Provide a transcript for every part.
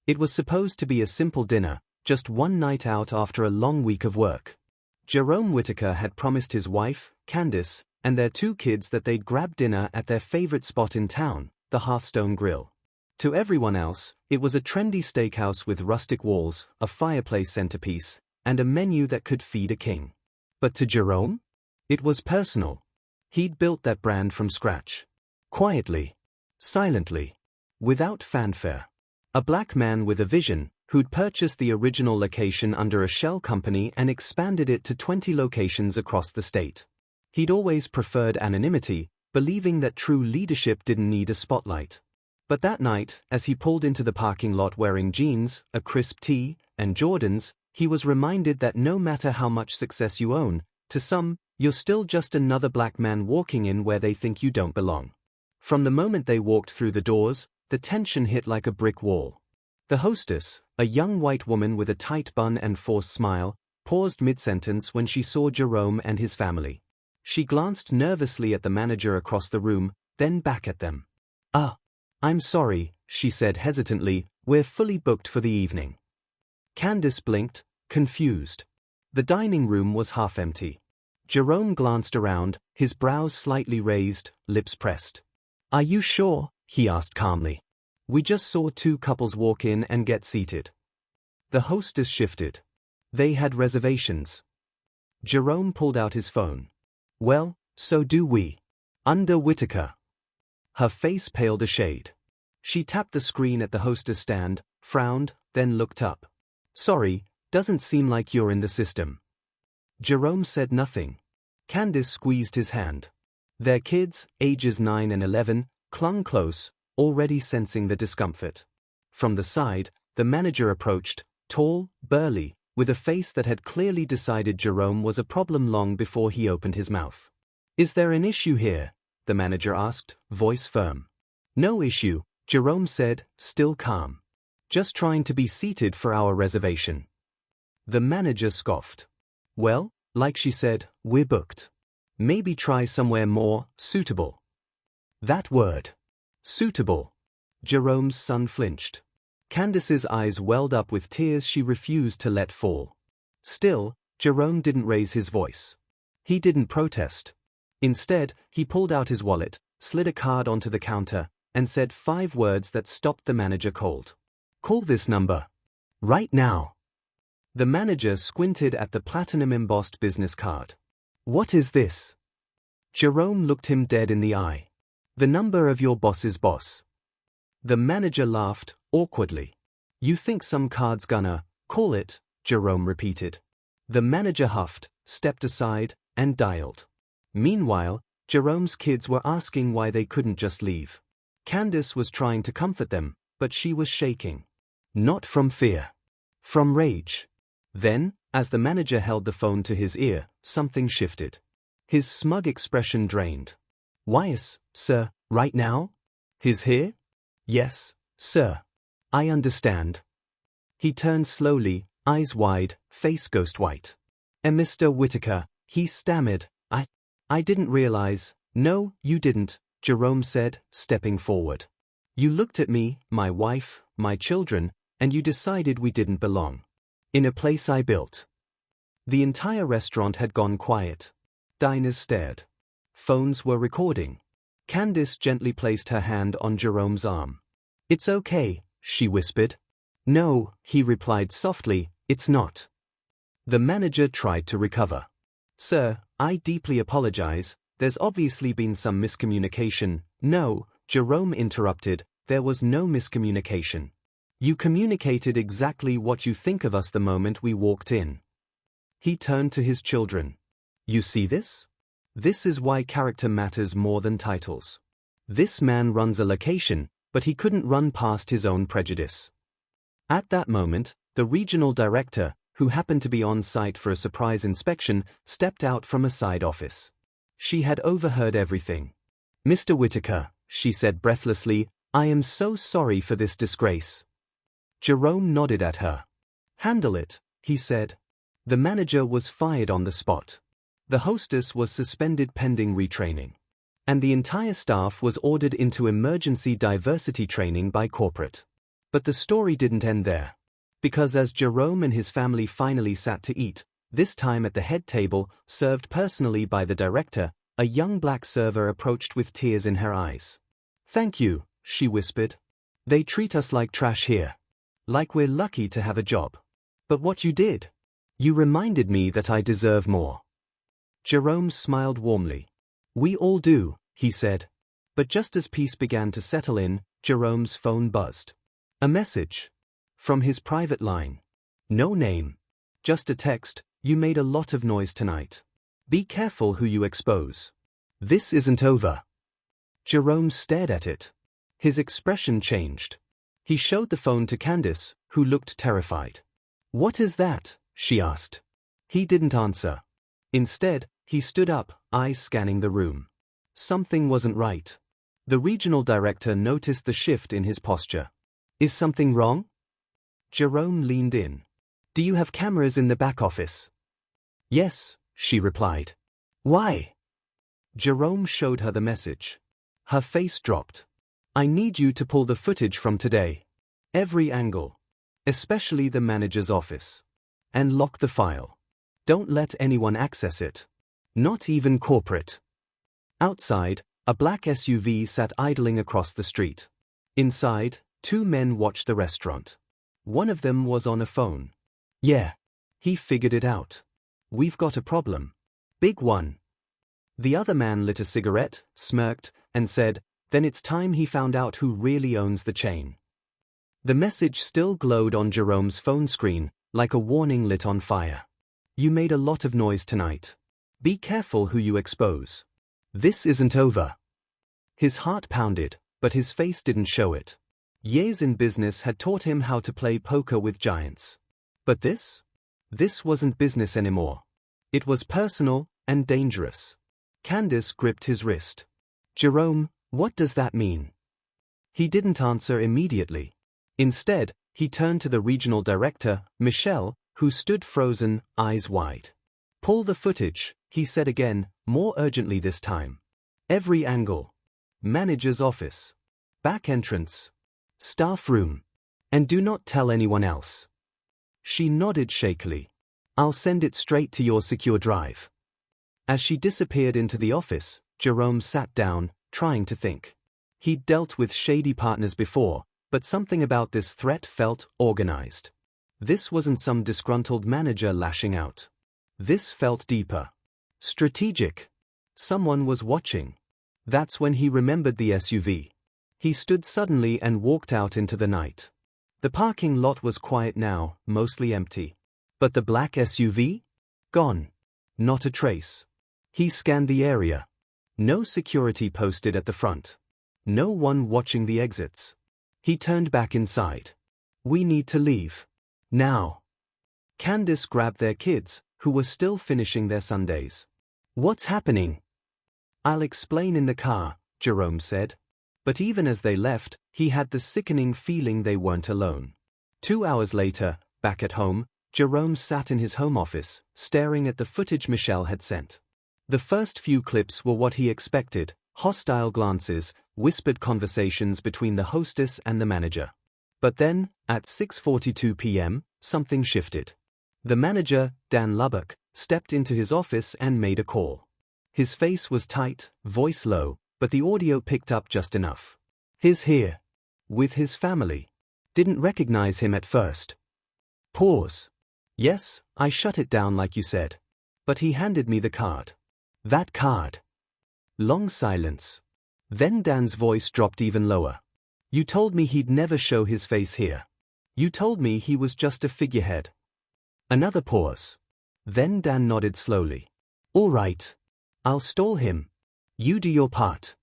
It was supposed to be a simple dinner, just one night out after a long week of work. Jerome Whitaker had promised his wife, Candace, and their 2 kids that they'd grab dinner at their favorite spot in town, the Hearthstone Grill. To everyone else, it was a trendy steakhouse with rustic walls, a fireplace centerpiece, and a menu that could feed a king. But to Jerome? It was personal. He'd built that brand from scratch. Quietly. Silently. Without fanfare. A black man with a vision, who'd purchased the original location under a shell company and expanded it to 20 locations across the state. He'd always preferred anonymity, believing that true leadership didn't need a spotlight. But that night, as he pulled into the parking lot wearing jeans, a crisp tee, and Jordans, he was reminded that no matter how much success you own, to some, you're still just another black man walking in where they think you don't belong. From the moment they walked through the doors, the tension hit like a brick wall. The hostess, a young white woman with a tight bun and forced smile, paused mid-sentence when she saw Jerome and his family. She glanced nervously at the manager across the room, then back at them. I'm sorry, she said hesitantly, we're fully booked for the evening. Candace blinked, confused. The dining room was half empty. Jerome glanced around, his brows slightly raised, lips pressed. Are you sure? He asked calmly. We just saw 2 couples walk in and get seated. The hostess shifted. They had reservations. Jerome pulled out his phone. Well, so do we. Under Whitaker. Her face paled a shade. She tapped the screen at the hostess stand, frowned, then looked up. Sorry, doesn't seem like you're in the system. Jerome said nothing. Candace squeezed his hand. Their kids, ages 9 and 11, clung close, already sensing the discomfort. From the side, the manager approached, tall, burly, with a face that had clearly decided Jerome was a problem long before he opened his mouth. Is there an issue here? The manager asked, voice firm. No issue, Jerome said, still calm. Just trying to be seated for our reservation. The manager scoffed. Well, like she said, we're booked. Maybe try somewhere more suitable. That word. Suitable. Jerome's son flinched. Candace's eyes welled up with tears she refused to let fall. Still, Jerome didn't raise his voice. He didn't protest. Instead, he pulled out his wallet, slid a card onto the counter, and said 5 words that stopped the manager cold. Call this number. Right now. The manager squinted at the platinum-embossed business card. What is this? Jerome looked him dead in the eye. The number of your boss's boss. The manager laughed, awkwardly. You think some card's gonna call it, Jerome repeated. The manager huffed, stepped aside, and dialed. Meanwhile, Jerome's kids were asking why they couldn't just leave. Candace was trying to comfort them, but she was shaking. Not from fear. From rage. Then, as the manager held the phone to his ear, something shifted. His smug expression drained. Why, sir, right now? He's here? Yes, sir. I understand. He turned slowly, eyes wide, face ghost white. And Mr. Whitaker, he stammered, I didn't realize. No, you didn't, Jerome said, stepping forward. You looked at me, my wife, my children, and you decided we didn't belong. In a place I built. The entire restaurant had gone quiet. Diners stared. Phones were recording. Candace gently placed her hand on Jerome's arm. It's okay, she whispered. No, he replied softly, it's not. The manager tried to recover. Sir, I deeply apologize, there's obviously been some miscommunication. No, Jerome interrupted, there was no miscommunication. You communicated exactly what you think of us the moment we walked in. He turned to his children. You see this? This is why character matters more than titles. This man runs a location, but he couldn't run past his own prejudice. At that moment, the regional director, who happened to be on site for a surprise inspection, stepped out from a side office. She had overheard everything. Mr. Whitaker, she said breathlessly, I am so sorry for this disgrace. Jerome nodded at her. Handle it, he said. The manager was fired on the spot. The hostess was suspended pending retraining. And the entire staff was ordered into emergency diversity training by corporate. But the story didn't end there. Because as Jerome and his family finally sat to eat, this time at the head table, served personally by the director, a young black server approached with tears in her eyes. "Thank you," she whispered. "They treat us like trash here. Like we're lucky to have a job. But what you did? You reminded me that I deserve more." Jerome smiled warmly. "We all do," he said. But just as peace began to settle in, Jerome's phone buzzed. A message. From his private line. No name. Just a text: "You made a lot of noise tonight. Be careful who you expose. This isn't over." Jerome stared at it. His expression changed. He showed the phone to Candace, who looked terrified. "What is that?" she asked. He didn't answer. Instead, he stood up, eyes scanning the room. Something wasn't right. The regional director noticed the shift in his posture. "Is something wrong?" Jerome leaned in. "Do you have cameras in the back office?" "Yes," she replied. "Why?" Jerome showed her the message. Her face dropped. "I need you to pull the footage from today. Every angle. Especially the manager's office. And lock the file. Don't let anyone access it. Not even corporate." Outside, a black SUV sat idling across the street. Inside, 2 men watched the restaurant. One of them was on a phone. "Yeah. He figured it out. We've got a problem. Big one." The other man lit a cigarette, smirked, and said, "Then it's time he found out who really owns the chain." The message still glowed on Jerome's phone screen, like a warning lit on fire. "You made a lot of noise tonight. Be careful who you expose. This isn't over." His heart pounded, but his face didn't show it. Years in business had taught him how to play poker with giants. But this? This wasn't business anymore. It was personal and dangerous. Candace gripped his wrist. "Jerome, what does that mean?" He didn't answer immediately. Instead, he turned to the regional director, Michelle, who stood frozen, eyes wide. "Pull the footage," he said again, more urgently this time. "Every angle. Manager's office. Back entrance. Staff room. And do not tell anyone else." She nodded shakily. "I'll send it straight to your secure drive." As she disappeared into the office, Jerome sat down, trying to think. He'd dealt with shady partners before, but something about this threat felt organized. This wasn't some disgruntled manager lashing out. This felt deeper. Strategic. Someone was watching. That's when he remembered the SUV. He stood suddenly and walked out into the night. The parking lot was quiet now, mostly empty. But the black SUV? Gone. Not a trace. He scanned the area. No security posted at the front. No one watching the exits. He turned back inside. "We need to leave. Now." Candace grabbed their kids, who were still finishing their sundaes. "What's happening?" "I'll explain in the car," Jerome said. But even as they left, he had the sickening feeling they weren't alone. 2 hours later, back at home, Jerome sat in his home office, staring at the footage Michelle had sent. The first few clips were what he expected: hostile glances, whispered conversations between the hostess and the manager. But then, at 6:42 p.m., something shifted. The manager, Dan Lubbock, stepped into his office and made a call. His face was tight, voice low, but the audio picked up just enough. "He's here. With his family. Didn't recognize him at first." Pause. "Yes, I shut it down like you said. But he handed me the card." "That card." Long silence. Then Dan's voice dropped even lower. "You told me he'd never show his face here. You told me he was just a figurehead." Another pause. Then Dan nodded slowly. "All right. I'll stall him. You do your part."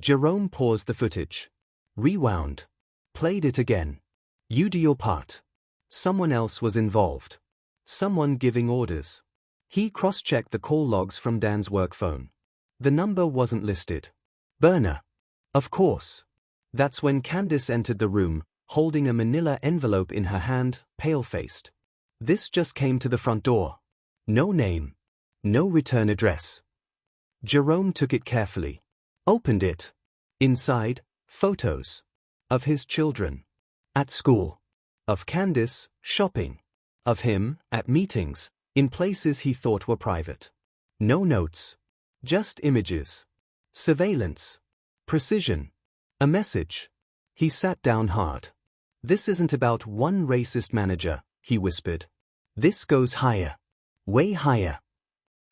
Jerome paused the footage. Rewound. Played it again. "You do your part." Someone else was involved. Someone giving orders. He cross-checked the call logs from Dan's work phone. The number wasn't listed. Burner. Of course. That's when Candace entered the room, holding a manila envelope in her hand, pale-faced. "This just came to the front door. No name. No return address." Jerome took it carefully. Opened it. Inside, photos. Of his children. at school. Of Candice, shopping. Of him, at meetings, in places he thought were private. No notes. Just images. Surveillance. Precision. A message. He sat down hard. This isn't about one racist manager, he whispered. This goes higher. Way higher.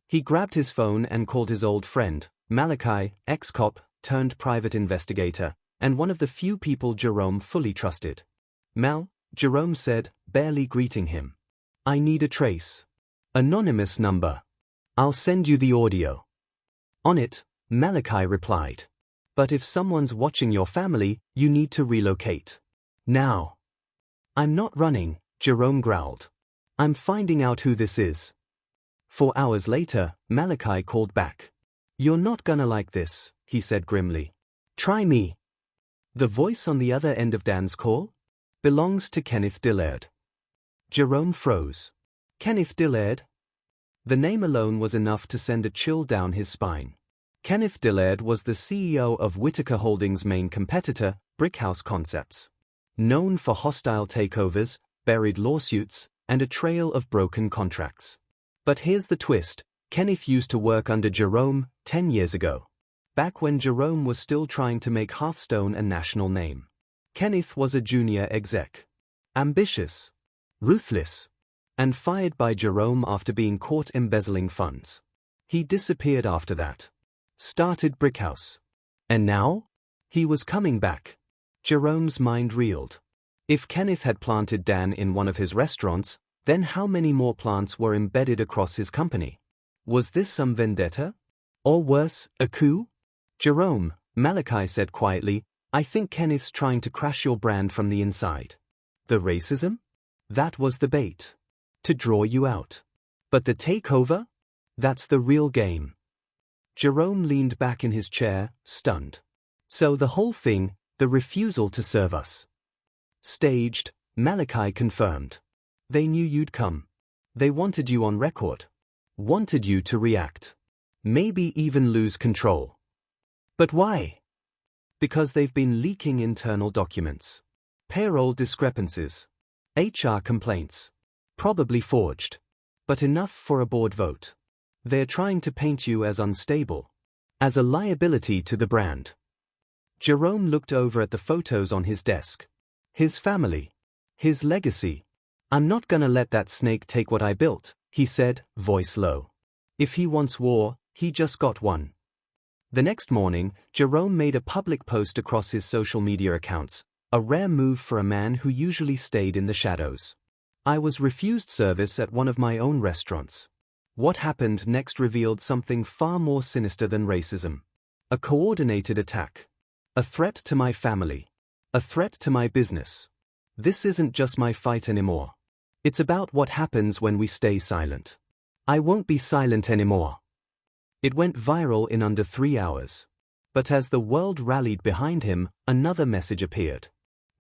He grabbed his phone and called his old friend, Malachi, ex-cop, turned private investigator, and one of the few people Jerome fully trusted. Mal, Jerome said, barely greeting him. I need a trace. Anonymous number. I'll send you the audio. On it, Malachi replied. But if someone's watching your family, you need to relocate. Now. I'm not running, Jerome growled. I'm finding out who this is. 4 hours later, Malachi called back. You're not gonna like this, he said grimly. Try me. The voice on the other end of Dan's call? Belongs to Kenneth Dillard. Jerome froze. Kenneth Dillard? The name alone was enough to send a chill down his spine. Kenneth Dillard was the CEO of Whitaker Holdings' main competitor, Brickhouse Concepts. Known for hostile takeovers, buried lawsuits, and a trail of broken contracts. But here's the twist, Kenneth used to work under Jerome 10 years ago. Back when Jerome was still trying to make Hearthstone a national name. Kenneth was a junior exec. Ambitious. Ruthless. And fired by Jerome after being caught embezzling funds. He disappeared after that. Started Brickhouse. And now? He was coming back. Jerome's mind reeled. If Kenneth had planted Dan in one of his restaurants, then how many more plants were embedded across his company? Was this some vendetta? Or worse, a coup? Jerome, Malachi said quietly, I think Kenneth's trying to crash your brand from the inside. The racism? That was the bait. To draw you out. But the takeover? That's the real game. Jerome leaned back in his chair, stunned. So the whole thing, the refusal to serve us. Staged, Malachi confirmed. They knew you'd come. They wanted you on record. Wanted you to react. Maybe even lose control. But why? Because they've been leaking internal documents. Payroll discrepancies. HR complaints. Probably forged. But enough for a board vote. They're trying to paint you as unstable. As a liability to the brand. Jerome looked over at the photos on his desk. His family. His legacy. I'm not gonna let that snake take what I built, he said, voice low. If he wants war, he just got one. The next morning, Jerome made a public post across his social media accounts, a rare move for a man who usually stayed in the shadows. I was refused service at one of my own restaurants. What happened next revealed something far more sinister than racism. A coordinated attack. A threat to my family. A threat to my business. This isn't just my fight anymore. It's about what happens when we stay silent. I won't be silent anymore. It went viral in under 3 hours. But as the world rallied behind him, another message appeared.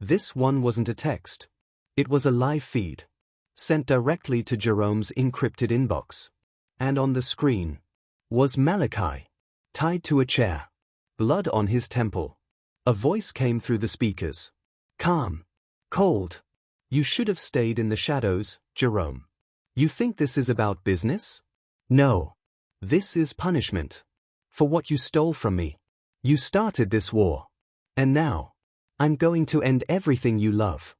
This one wasn't a text. It was a live feed. Sent directly to Jerome's encrypted inbox. And on the screen was Malachi, tied to a chair, blood on his temple. A voice came through the speakers. Calm. Cold. You should have stayed in the shadows, Jerome. You think this is about business? No. This is punishment. For what you stole from me. You started this war. And now, I'm going to end everything you love.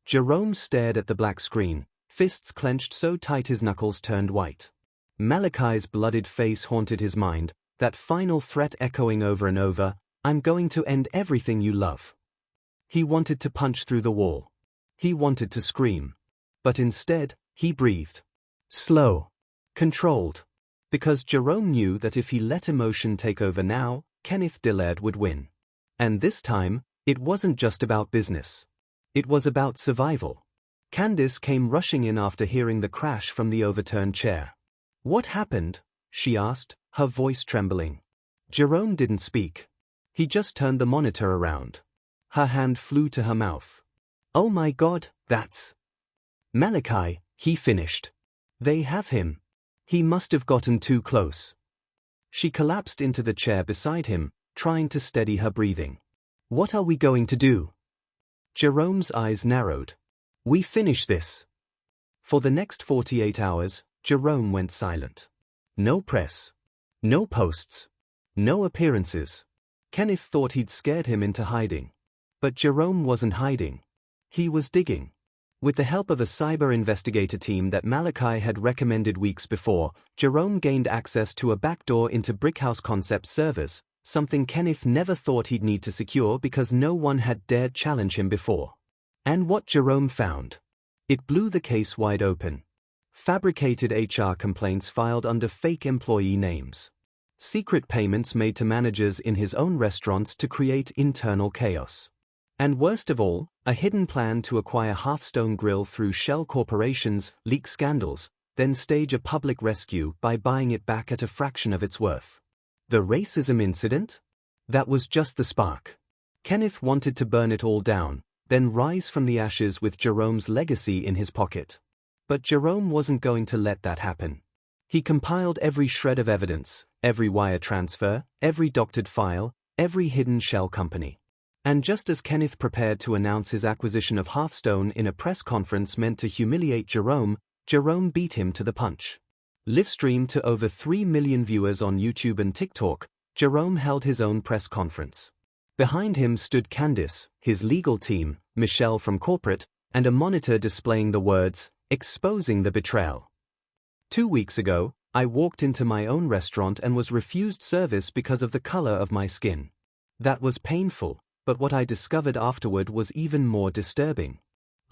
Jerome stared at the black screen, fists clenched so tight his knuckles turned white. Malachi's blooded face haunted his mind, that final threat echoing over and over, I'm going to end everything you love. He wanted to punch through the wall. He wanted to scream. But instead, he breathed. Slow. Controlled. Because Jerome knew that if he let emotion take over now, Kenneth Dillard would win. And this time, it wasn't just about business. It was about survival. Candice came rushing in after hearing the crash from the overturned chair. What happened? She asked, her voice trembling. Jerome didn't speak. He just turned the monitor around. Her hand flew to her mouth. Oh my God, that's Malachi, he finished. They have him. He must have gotten too close. She collapsed into the chair beside him, trying to steady her breathing. What are we going to do? Jerome's eyes narrowed. We finish this. For the next 48 hours, Jerome went silent. No press. No posts. No appearances. Kenneth thought he'd scared him into hiding. But Jerome wasn't hiding. He was digging. With the help of a cyber investigator team that Malachi had recommended weeks before, Jerome gained access to a backdoor into Brickhouse Concepts servers, something Kenneth never thought he'd need to secure because no one had dared challenge him before. And what Jerome found? It blew the case wide open. Fabricated HR complaints filed under fake employee names. Secret payments made to managers in his own restaurants to create internal chaos. And worst of all, a hidden plan to acquire Hearthstone Grill through shell corporations, leak scandals, then stage a public rescue by buying it back at a fraction of its worth. The racism incident? That was just the spark. Kenneth wanted to burn it all down, then rise from the ashes with Jerome's legacy in his pocket. But Jerome wasn't going to let that happen. He compiled every shred of evidence, every wire transfer, every doctored file, every hidden shell company. And just as Kenneth prepared to announce his acquisition of Hearthstone in a press conference meant to humiliate Jerome, Jerome beat him to the punch. Live-streamed to over 3 million viewers on YouTube and TikTok, Jerome held his own press conference. Behind him stood Candice, his legal team, Michelle from corporate, and a monitor displaying the words, "Exposing the betrayal." 2 weeks ago, I walked into my own restaurant and was refused service because of the color of my skin. That was painful. But what I discovered afterward was even more disturbing.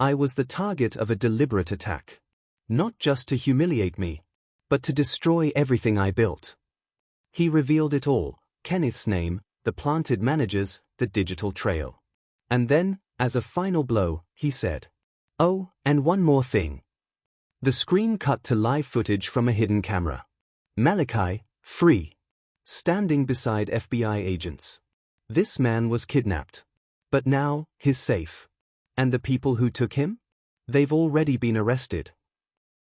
I was the target of a deliberate attack. Not just to humiliate me, but to destroy everything I built. He revealed it all, Kenneth's name, the planted managers, the digital trail. And then, as a final blow, he said, "Oh, and one more thing." The screen cut to live footage from a hidden camera. Malachi, free, standing beside FBI agents. This man was kidnapped. But now, he's safe. And the people who took him? They've already been arrested.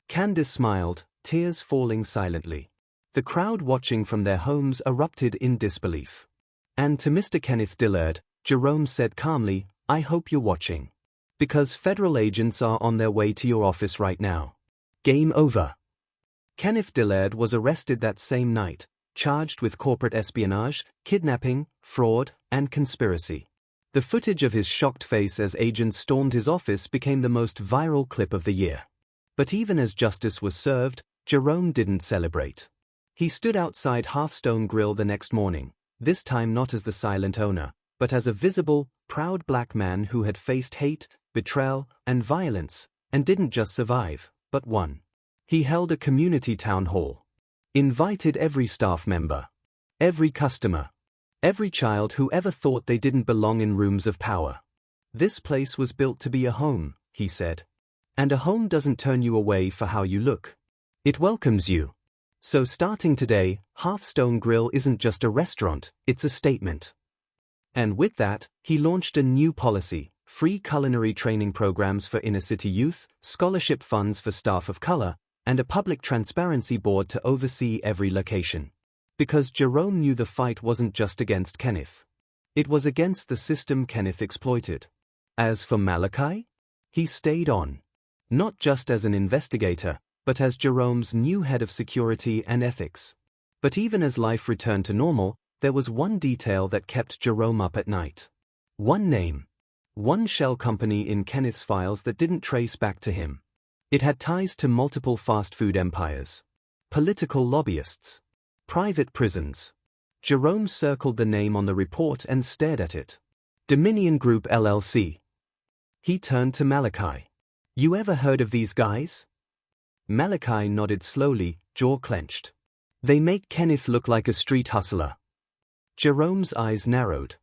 Candice smiled, tears falling silently. The crowd watching from their homes erupted in disbelief. And to Mr. Kenneth Dillard, Jerome said calmly, "I hope you're watching. Because federal agents are on their way to your office right now. Game over." Kenneth Dillard was arrested that same night, charged with corporate espionage, kidnapping, fraud, and conspiracy. The footage of his shocked face as agents stormed his office became the most viral clip of the year. But even as justice was served, Jerome didn't celebrate. He stood outside Hearthstone Grill the next morning, this time not as the silent owner, but as a visible, proud black man who had faced hate, betrayal, and violence, and didn't just survive, but won. He held a community town hall. Invited every staff member, every customer, every child who ever thought they didn't belong in rooms of power. This place was built to be a home, he said. And a home doesn't turn you away for how you look. It welcomes you. So starting today, Hearthstone Grill isn't just a restaurant, it's a statement. And with that, he launched a new policy, free culinary training programs for inner-city youth, scholarship funds for staff of color, and a public transparency board to oversee every location. Because Jerome knew the fight wasn't just against Kenneth. It was against the system Kenneth exploited. As for Malachi, he stayed on. Not just as an investigator, but as Jerome's new head of security and ethics. But even as life returned to normal, there was one detail that kept Jerome up at night. One name. One shell company in Kenneth's files that didn't trace back to him. It had ties to multiple fast food empires, political lobbyists, private prisons. Jerome circled the name on the report and stared at it. Dominion Group LLC. He turned to Malachi. "You ever heard of these guys?" Malachi nodded slowly, jaw clenched. "They make Kenneth look like a street hustler." Jerome's eyes narrowed.